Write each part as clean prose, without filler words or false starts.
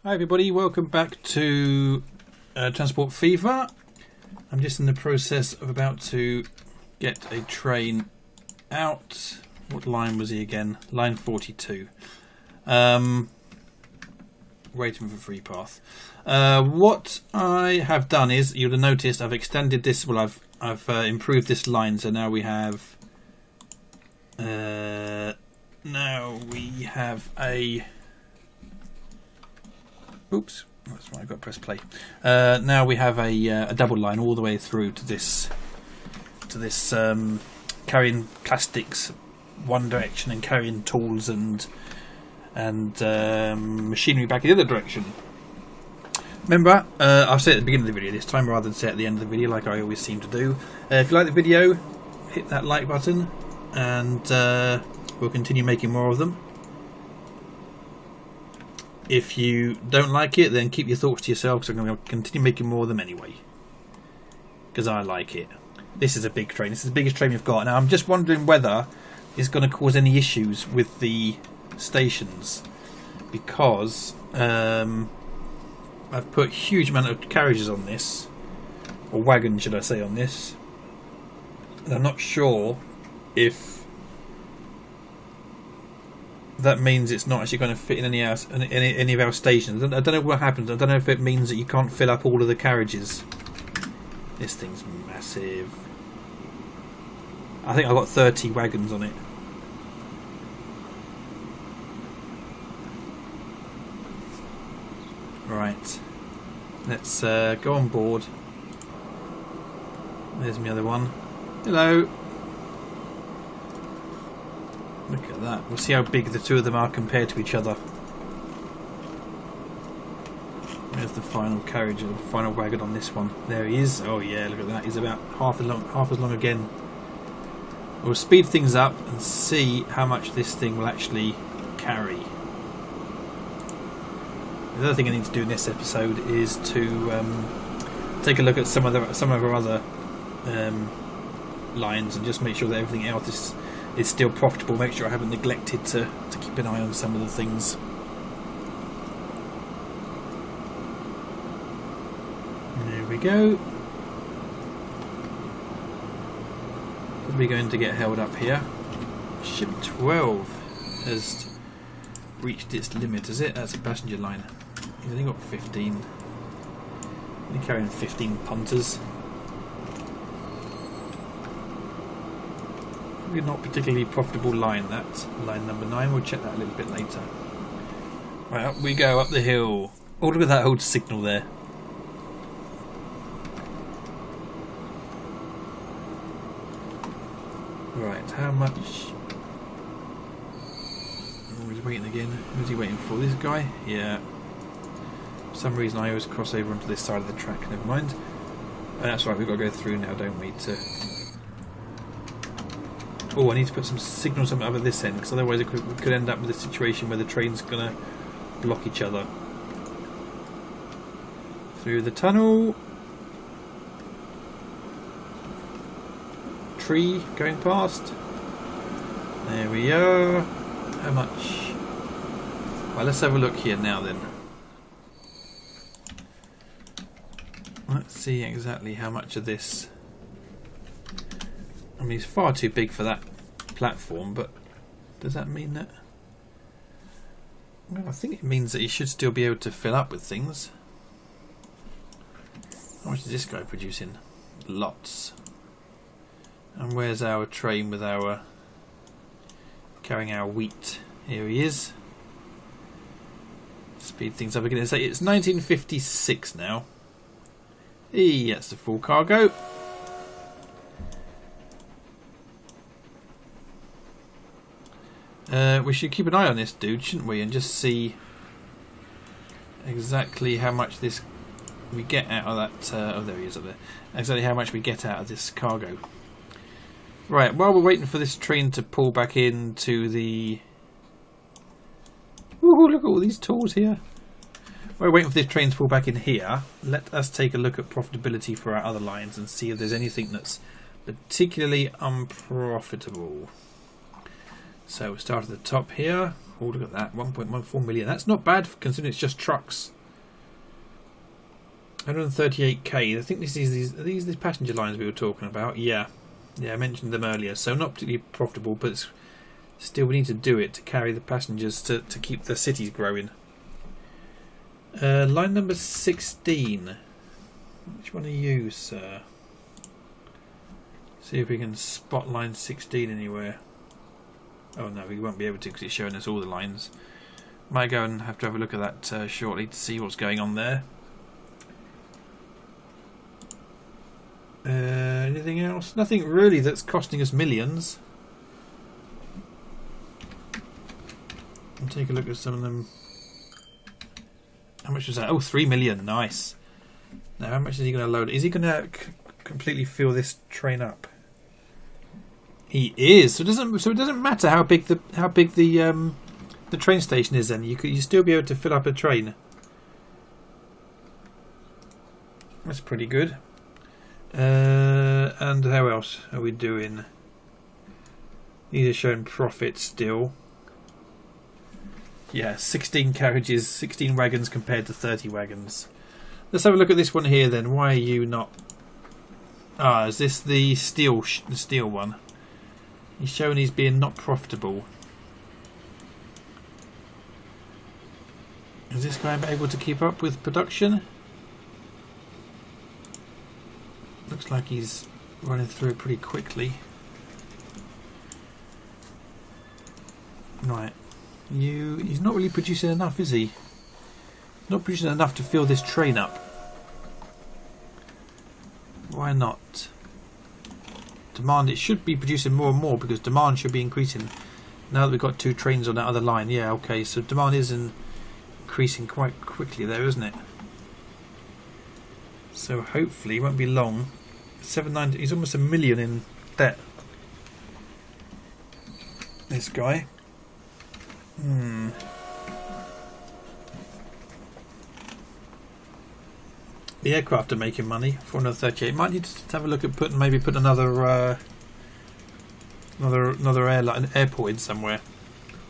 Hi everybody, welcome back to Transport Fever. I'm just in the process of about to get a train out. What line was he again? Line 42. Waiting for free path. What I have done is, you'll have noticed I've extended this, well I've improved this line, so now we have a oops, that's why I got to press play. Now we have a double line all the way through to this carrying plastics one direction and carrying tools and machinery back in the other direction. Remember, I'll say it at the beginning of the video this time rather than say it at the end of the video like I always seem to do. If you like the video, hit that like button and we'll continue making more of them. If you don't like it, then keep your thoughts to yourself, because I'm going to continue making more of them anyway. Because I like it. This is a big train. This is the biggest train we've got. Now, I'm just wondering whether it's going to cause any issues with the stations. Because I've put a huge amount of carriages on this. Or wagons, should I say, on this. And I'm not sure if that means it's not actually going to fit in any of our stations. I don't know what happens. I don't know if it means that you can't fill up all of the carriages. This thing's massive. I think I've got 30 wagons on it. Right. Let's go on board. There's my other one. Hello. Look at that. We'll see how big the two of them are compared to each other. There's the final carriage, or the final wagon on this one. There he is. Oh yeah, look at that. He's about half as long again. We'll speed things up and see how much this thing will actually carry. The other thing I need to do in this episode is to take a look at some of our other lines and just make sure that everything else is still profitable. Make sure I haven't neglected to keep an eye on some of the things. There we go. Probably going to get held up here. Ship 12 has reached its limit, is it? That's a passenger line. He's only got 15. Only carrying 15 punters. Probably not particularly profitable line, that line number 9. We'll check that a little bit later. Right, up we go, up the hill. Oh, look at that old signal there. Right, how much? Oh, he's waiting again. Who's he waiting for? This guy? Yeah. For some reason I always cross over onto this side of the track. Never mind. That's right, we've got to go through now, don't we? Oh, I need to put some signals up at this end, because otherwise we could end up with a situation where the train's going to block each other. Through the tunnel. Tree going past. There we are. How much? Well, let's have a look here now then. Let's see exactly how much of this. I mean, it's far too big for that platform, but does that mean that? Well, I think it means that you should still be able to fill up with things. How much is this guy producing? Lots. And where's our train with our carrying our wheat? Here he is. Speed things up again. It's 1956 now. Hey, that's the full cargo. We should keep an eye on this dude, shouldn't we, and just see exactly how much we get out of that. Oh, there he is up there. Exactly how much we get out of this cargo. Right, while we're waiting for this train to pull back into the. Ooh, look at all these tools here. While we're waiting for this train to pull back in here, let us take a look at profitability for our other lines and see if there's anything that's particularly unprofitable. So we'll start at the top here. Oh, look at that, 1.14 million. That's not bad considering it's just trucks. 138k. I think this is are these the passenger lines we were talking about. Yeah, I mentioned them earlier. So not particularly profitable, but still we need to do it to carry the passengers to keep the cities growing. Line number 16. Which one are you, sir? See if we can spot line 16 anywhere. Oh no, we won't be able to because it's showing us all the lines. Might go and have to have a look at that shortly to see what's going on there. Anything else? Nothing really that's costing us millions. I'll take a look at some of them. How much was that? Oh, 3 million. Nice. Now, how much is he going to load? Is he going to completely fill this train up? He is. So it doesn't matter how big the train station is. Then you still be able to fill up a train. That's pretty good. And how else are we doing? These are showing profit still. Yeah, 16 carriages, 16 wagons compared to 30 wagons. Let's have a look at this one here then. Why are you not... Ah, is this the steel one? He's showing he's being not profitable. Is this guy able to keep up with production? Looks like he's running through it pretty quickly. Right. He's not really producing enough, is he? Not producing enough to fill this train up. Why not? Demand, it should be producing more and more because demand should be increasing. Now that we've got 2 trains on that other line. Yeah, okay, so demand is increasing quite quickly there, isn't it? So hopefully it won't be long. 790, he's almost 1 million in debt. This guy. The aircraft are making money. 438. Might need to have a look at put another an airport in somewhere,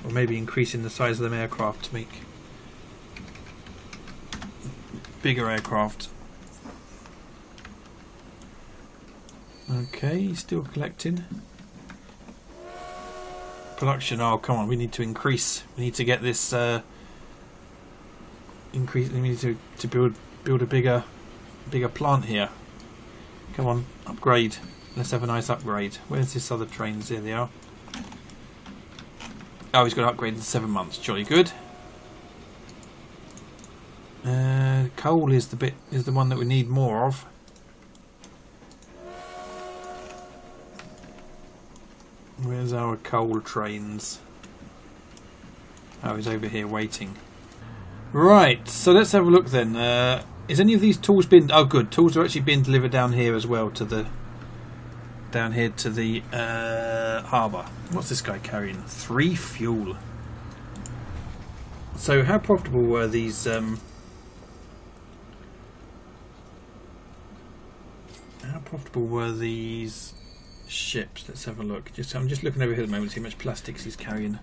or maybe increasing the size of them aircraft to make bigger aircraft. Okay, still collecting. Production. Oh, come on! We need to increase. We need to get this increase. We need to build a bigger plant here. Come on, upgrade. Let's have a nice upgrade. Where's this other trains? Here they are. Oh, he's got to upgrade in 7 months. Jolly good. Coal is the one that we need more of. Where's our coal trains? Oh, he's over here waiting. Right, so let's have a look then. Is any of these tools been... Oh, good. Tools are actually being delivered down here as well to the... Down here to the harbour. What's this guy carrying? 3 fuel. So how profitable were these... How profitable were these ships? Let's have a look. I'm just looking over here at the moment to see how much plastics he's carrying.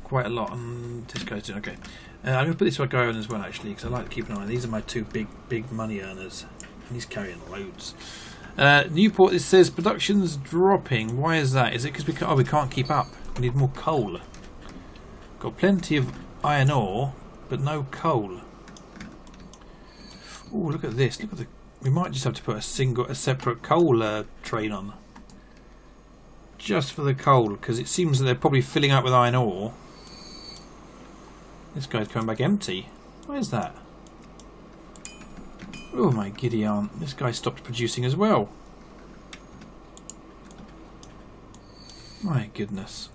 Quite a lot. And this guy's doing okay. I'm going to put this guy on as well, actually, because I like to keep an eye on. These are my 2 big money earners. And he's carrying loads. Newport, it says production's dropping. Why is that? Is it because we can't keep up? We need more coal. Got plenty of iron ore, but no coal. Oh, look at this! Look at the. We might just have to put a separate coal train on, just for the coal, because it seems that they're probably filling up with iron ore. This guy's coming back empty. Where's that? Oh my giddy aunt, this guy stopped producing as well. My goodness.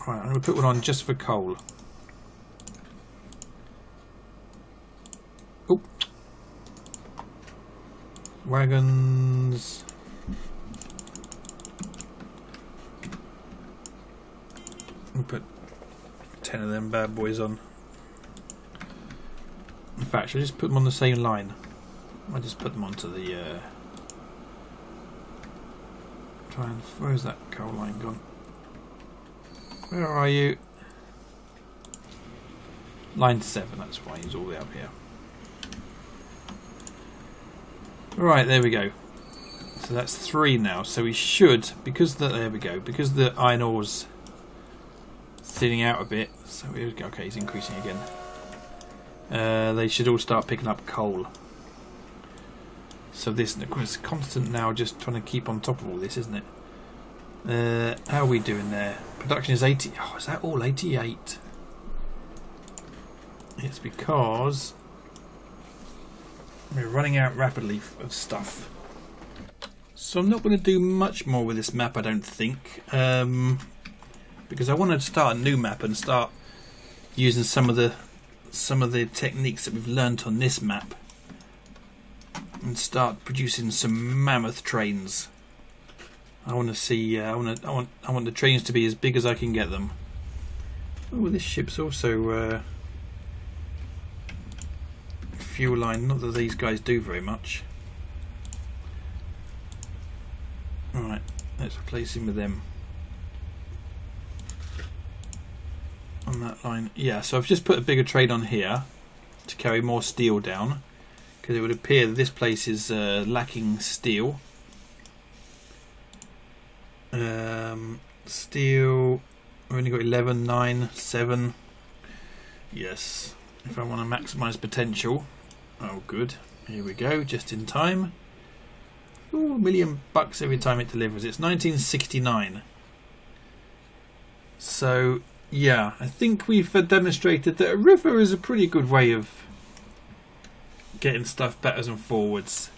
Right, I'm going to put one on just for coal. Oh. Wagons. We'll put 10 of them bad boys on. In fact, should I just put them on the same line? I'll just put them onto the where's that coal line gone? Where are you? Line 7, that's why he's all the way up here. Right, there we go. So that's 3 now. So we should, there we go, because the iron ore's thinning out a bit. So okay, he's increasing again. They should all start picking up coal. So this is constant now, just trying to keep on top of all this, isn't it? How are we doing there? Production is 80. Oh, is that all 88? It's because we're running out rapidly of stuff. So I'm not going to do much more with this map, I don't think, because I want to start a new map and start using some of the techniques that we've learnt on this map, and start producing some mammoth trains. I want to see. I want the trains to be as big as I can get them. Oh, this ship's also fuel line. Not that these guys do very much. Alright, let's replace him with them. On that line. Yeah, so I've just put a bigger train on here to carry more steel down, because it would appear that this place is lacking steel. Steel, we've only got 11, 9, 7. Yes, if I want to maximise potential. Oh good, here we go, just in time. Ooh, $1 million every time it delivers. It's 1969. So yeah, I think we've demonstrated that a river is a pretty good way of getting stuff backwards and forwards.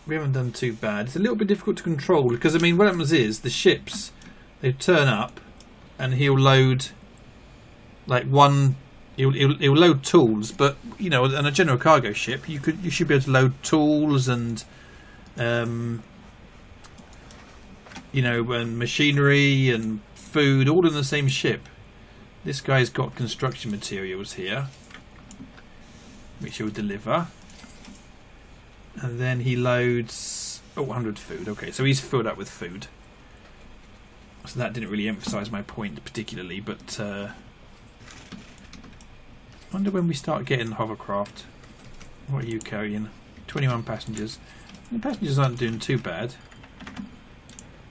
We haven't done too bad. It's a little bit difficult to control because, I mean, what happens is the ships, they turn up and he'll load like one. He'll load tools, but you know, on a general cargo ship, you should be able to load tools and you know, and machinery and food all in the same ship. This guy's got construction materials here, which he'll deliver. And then he loads 100 food. Okay, so he's filled up with food. So that didn't really emphasise my point particularly, but I wonder when we start getting hovercraft. What are you carrying? 21 passengers. The passengers aren't doing too bad.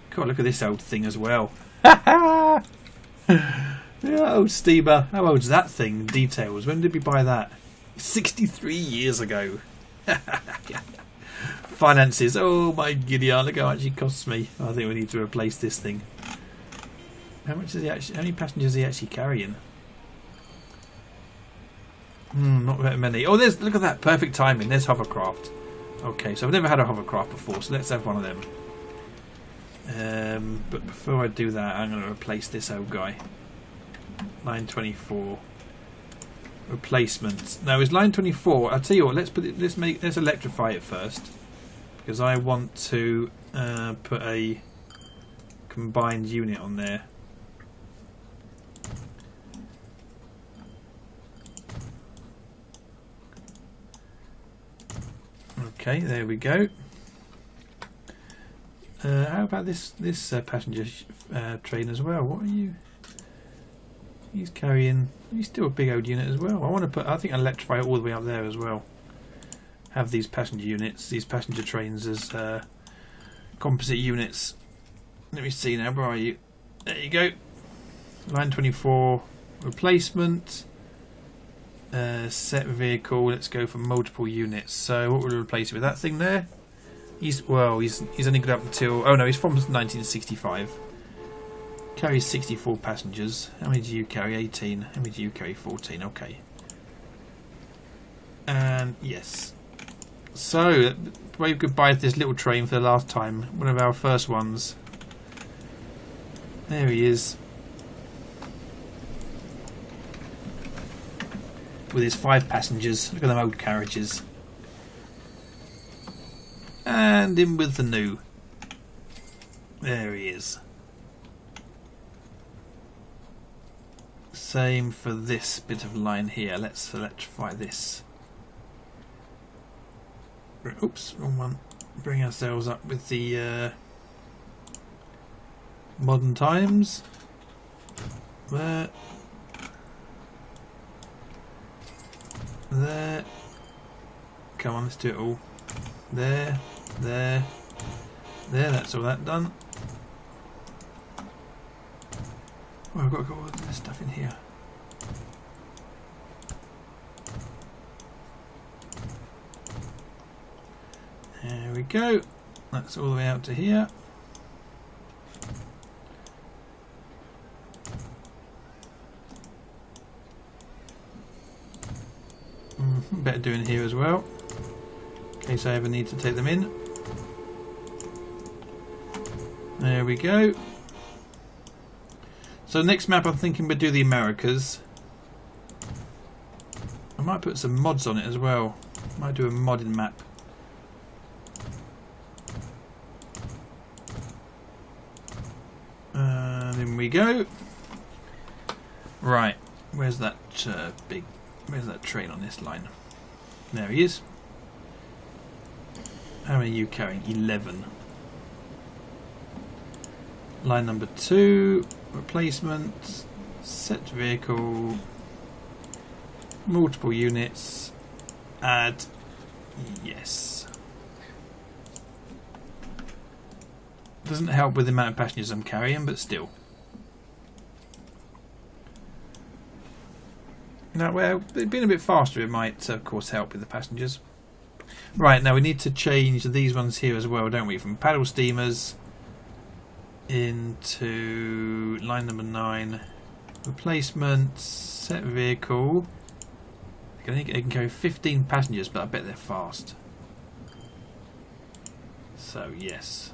God, look at this old thing as well. Yeah, old steamer. How old's that thing? Details. When did we buy that? 63 years ago. Finances. Oh my giddy aunt, look how much it costs me. I think we need to replace this thing. How much is he actually? How many passengers is he actually carrying? Not very many. Oh, there's, look at that, perfect timing. There's hovercraft. Okay, so I've never had a hovercraft before, so let's have one of them. But before I do that, I'm going to replace this old guy. Line 24. Replacement. Now is line 24. I'll tell you what. Let's electrify it first, because I want to put a combined unit on there. Okay, there we go. How about this passenger train as well? What are you? He's carrying. He's still a big old unit as well. I want to put. I think I'll electrify it all the way up there as well. Have these passenger units, these passenger trains as composite units. Let me see now. Where are you? There you go. Line 24 replacement. Set vehicle. Let's go for multiple units. So what will we replace it with? That thing there. He's only good up until. Oh no, he's from 1965. Carries 64 passengers. How many do you carry? 18. How many do you carry? 14. Okay. And yes. So, wave goodbye to this little train for the last time. One of our first ones. There he is. With his 5 passengers. Look at them old carriages. And in with the new. There he is. Same for this bit of line here. Let's electrify this. Oops, wrong one. Bring ourselves up with the modern times. There. There. come on, let's do it all. There, there, there, that's all that done. Oh, I've got to go all this stuff in here. There we go. That's all the way out to here. Better do in here as well, in case I ever need to take them in. There we go. So next map I'm thinking we'll do the Americas. I might put some mods on it as well. Might do a modded map. In we go. Right, where's that where's that train on this line? There he is. How many are you carrying? 11. Line number 2, replacement, set vehicle, multiple units, add, yes. Doesn't help with the amount of passengers I'm carrying, but still. Now, well, being a bit faster, it might, of course, help with the passengers. Right, now we need to change these ones here as well, don't we? From paddle steamers into line number 9. Replacement, set vehicle. I think it can carry 15 passengers, but I bet they're fast. So, yes.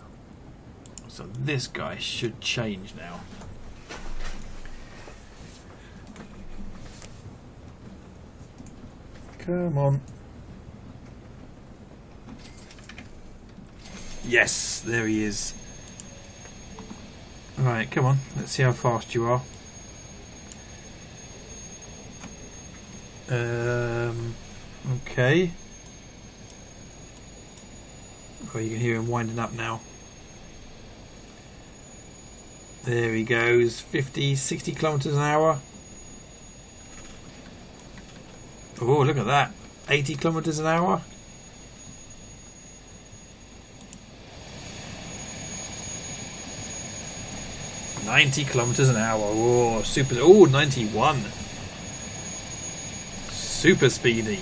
So this guy should change now. Come on. Yes, there he is. Right, come on. Let's see how fast you are. Okay. Oh, you can hear him winding up now. There he goes. 50, 60 kilometers an hour. Oh, look at that. 80 kilometers an hour. $90 kilometers an hour. Oh, super. Oh, 91. Super speedy.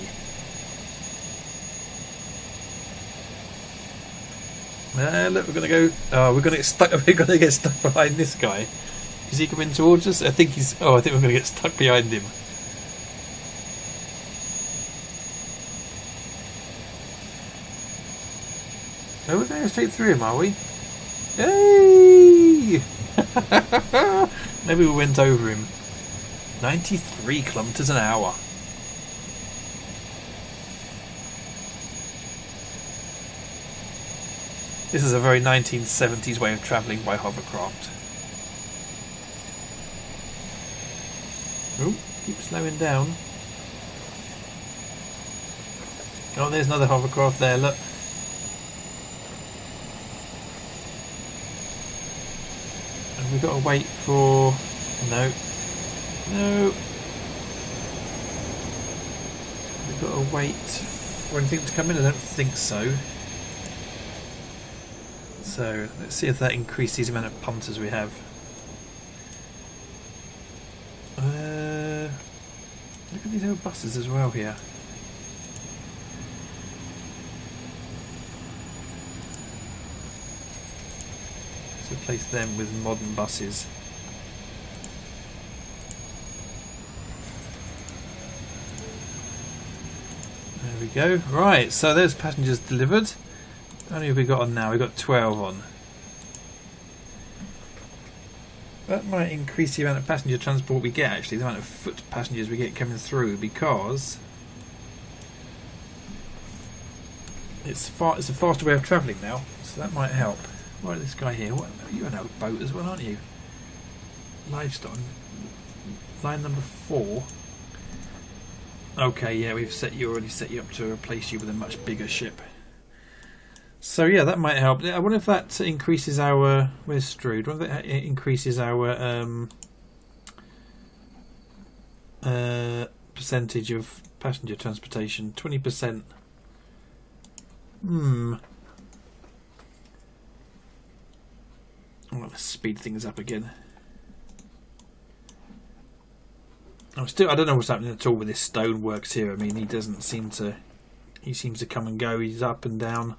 Look, we're gonna go. Oh, we're gonna get stuck. We're gonna get stuck behind this guy. Is he coming towards us? I think he's. Oh, I think we're gonna get stuck behind him. Oh, we're going straight through him, are we? Hey! Maybe we went over him. 93 kilometers an hour. This is a very 1970s way of travelling by hovercraft. Oh, keep slowing down. Oh, there's another hovercraft there, look. And we've got to wait for... No. No. We've got to wait for anything to come in? I don't think so. So let's see if that increases the amount of punters we have. Look at these old buses as well here. Let's replace them with modern buses. There we go. Right, so there's passengers delivered. How many have we got on now? We've got 12 on. That might increase the amount of passenger transport we get, actually, the amount of foot passengers we get coming through, because it's a faster way of travelling now, so that might help. Right, this guy here, what, you're an old boat as well, aren't you? Livestock. Line number 4. Okay, yeah, we've already set you up to replace you with a much bigger ship. So yeah, that might help. I wonder if that increases our... Where's Strood? I wonder if that increases our percentage of passenger transportation. 20%. I'm going to speed things up again. I don't know what's happening at all with this stoneworks here. I mean, he doesn't seem to. He seems to come and go. He's up and down.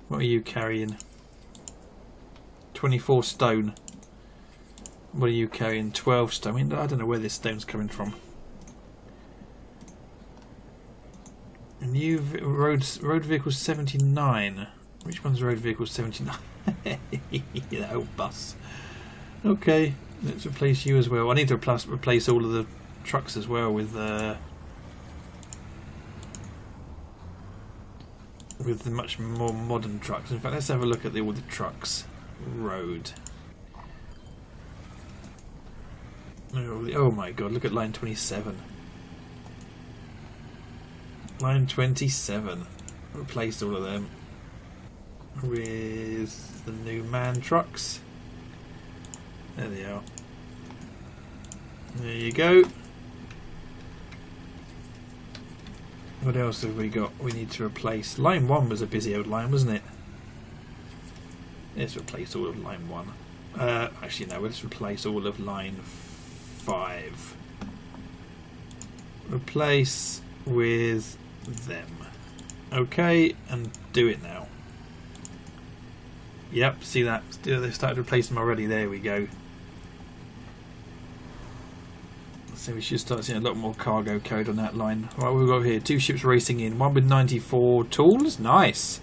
What are you carrying? 24 stone. What are you carrying? 12 stone. I mean, I don't know where this stone's coming from. A new road vehicle 79. Which one's road vehicle 79? That old bus. Okay, let's replace you as well. I need to replace all of the trucks as well with the much more modern trucks. In fact, let's have a look at all the trucks. Road. Oh my god, look at line 27. Line 27. Replaced all of them with the new man trucks. There they are. There you go. What else have we got? We need to replace. Line 1 was a busy old line, wasn't it? Let's replace all of line 1. Actually, no, let's replace all of line 5. Replace with them. Okay, and do it now. Yep, see that? They've started to replace them already. There we go. So we should start seeing a lot more cargo carried on that line. Right, we've got here 2 ships racing in. One with 94 tools. Nice.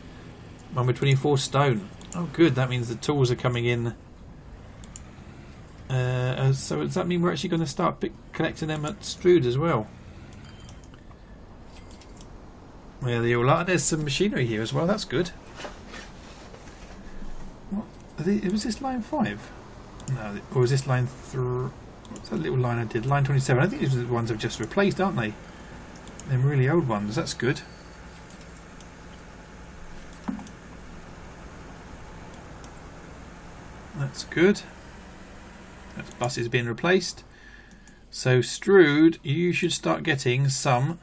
One with 24 stone. Oh, good. That means the tools are coming in. So does that mean we're actually going to start collecting them at Strood as well? Yeah, they all are. There's some machinery here as well. That's good. What? Was this line 5? No, or was this line 3? What's that little line I did? Line 27. I think these are the ones I've just replaced, aren't they? They're really old ones. That's good. That's good. That's buses being replaced. So Strood, you should start getting some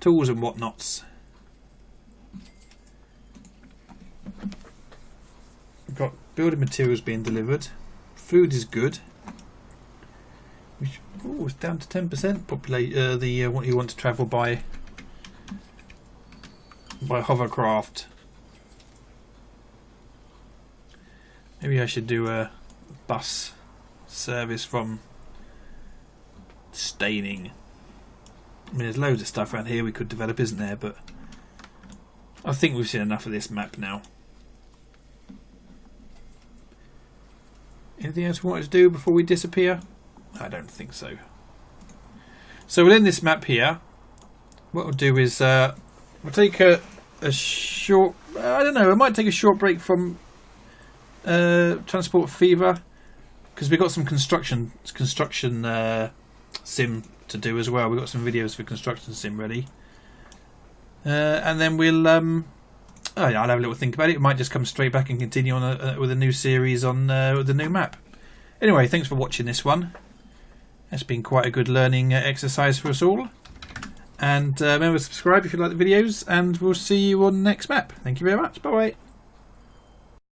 tools and whatnots. We've got building materials being delivered. Food is good. Oh, it's down to 10%. Populate what you want to travel by hovercraft. Maybe I should do a bus service from Staining. I mean, there's loads of stuff around here we could develop, isn't there? But I think we've seen enough of this map now. Anything else we want to do before we disappear? I don't think so. So we'll end this map here. What we'll do is we'll take a short. I don't know. I might take a short break from Transport Fever because we've got some construction sim to do as well. We've got some videos for construction sim ready, and then we'll I'll have a little think about it. We might just come straight back and continue on with a new series on with the new map. Anyway, thanks for watching this one. It's been quite a good learning exercise for us all. And remember to subscribe if you like the videos, and we'll see you on the next map. Thank you very much. Bye bye.